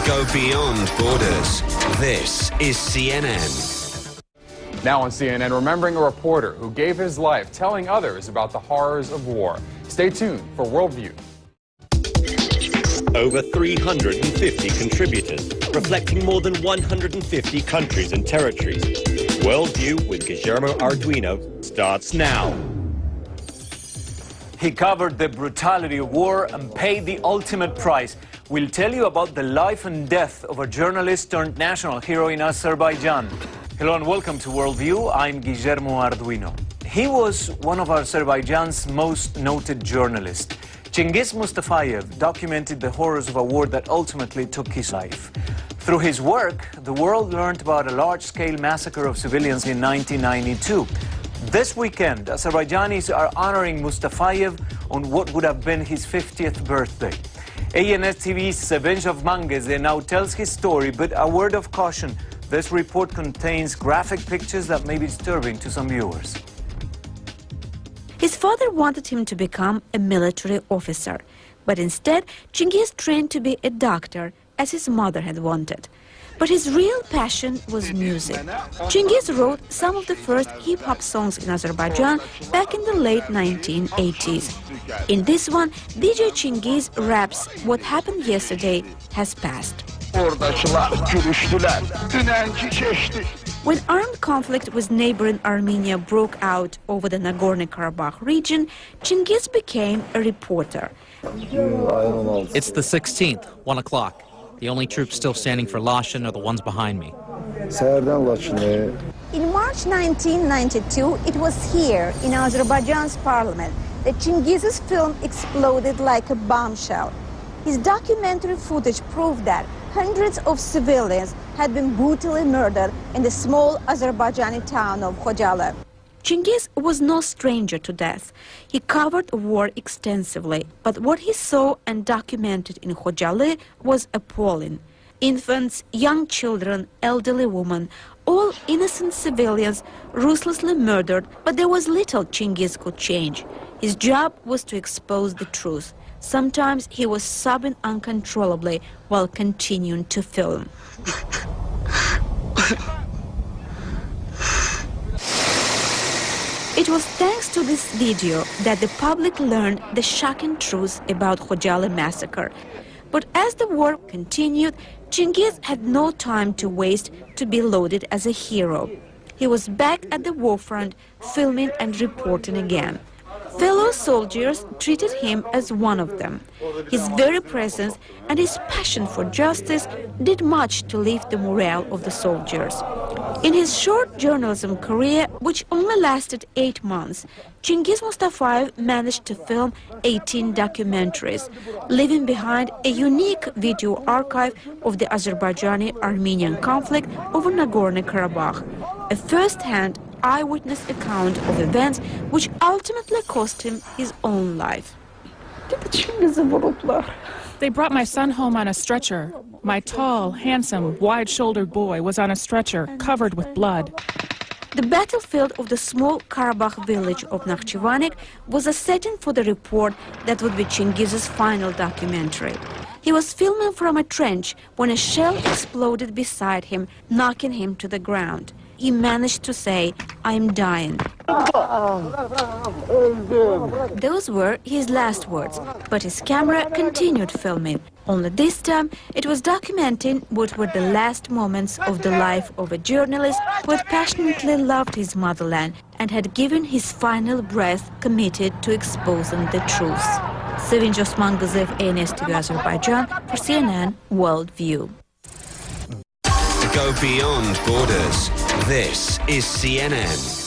Go beyond borders. This is CNN. Now on CNN, remembering a reporter who gave his life telling others about the horrors of war. Stay tuned for Worldview. Over 350 contributors, reflecting more than 150 countries and territories. Worldview with Guillermo Arduino starts now. He covered the brutality of war and paid the ultimate price. We'll tell you about the life and death of a journalist turned national hero in Azerbaijan. Hello and welcome to Worldview. I'm Guillermo Arduino. He was one of Azerbaijan's most noted journalists. Chingiz Mustafayev documented the horrors of a war that ultimately took his life. Through his work, the world learned about a large-scale massacre of civilians in 1992. This weekend, Azerbaijanis are honoring Mustafayev on what would have been his 50th birthday. ANS TV's Sevenjov Mangeze now tells his story, but a word of caution. This report contains graphic pictures that may be disturbing to some viewers. His father wanted him to become a military officer, but instead Chingiz trained to be a doctor, as his mother had wanted. But his real passion was music. Chingiz wrote some of the first hip-hop songs in Azerbaijan back in the late 1980s. In this one, DJ Chingiz raps, "What happened yesterday has passed." When armed conflict with neighboring Armenia broke out over the Nagorno-Karabakh region, Chingiz became a reporter. It's the 16th, 1 o'clock. The only troops still standing for Lashin are the ones behind me. In March 1992, it was here, in Azerbaijan's parliament, that Chingiz's film exploded like a bombshell. His documentary footage proved that hundreds of civilians had been brutally murdered in the small Azerbaijani town of Khojaly. Chingiz was no stranger to death. He covered war extensively, but what he saw and documented in Khojaly was appalling. Infants, young children, elderly women, all innocent civilians ruthlessly murdered, but there was little Chingiz could change. His job was to expose the truth. Sometimes he was sobbing uncontrollably while continuing to film. It was thanks to this video that the public learned the shocking truth about Khojaly massacre. But as the war continued, Chingiz had no time to waste to be lauded as a hero. He was back at the war front, filming and reporting again. Fellow soldiers treated him as one of them. His very presence and his passion for justice did much to lift the morale of the soldiers. In his short journalism career, which only lasted 8 months, Chingiz Mustafayev managed to film 18 documentaries, leaving behind a unique video archive of the Azerbaijani-Armenian conflict over Nagorno-Karabakh, a first-hand eyewitness account of events which ultimately cost him his own life. They brought my son home on a stretcher. My tall, handsome, wide-shouldered boy was on a stretcher, covered with blood. The battlefield of the small Karabakh village of Nakhchivanik was a setting for the report that would be Chingiz's final documentary. He was filming from a trench when a shell exploded beside him, knocking him to the ground. He managed to say, "I'm dying." Those were his last words, but his camera continued filming. Only this time, it was documenting what were the last moments of the life of a journalist who had passionately loved his motherland and had given his final breath committed to exposing the truth. Sevinç Osmangazev, ANS TV Azerbaijan, for CNN Worldview. Go beyond borders. This is CNN.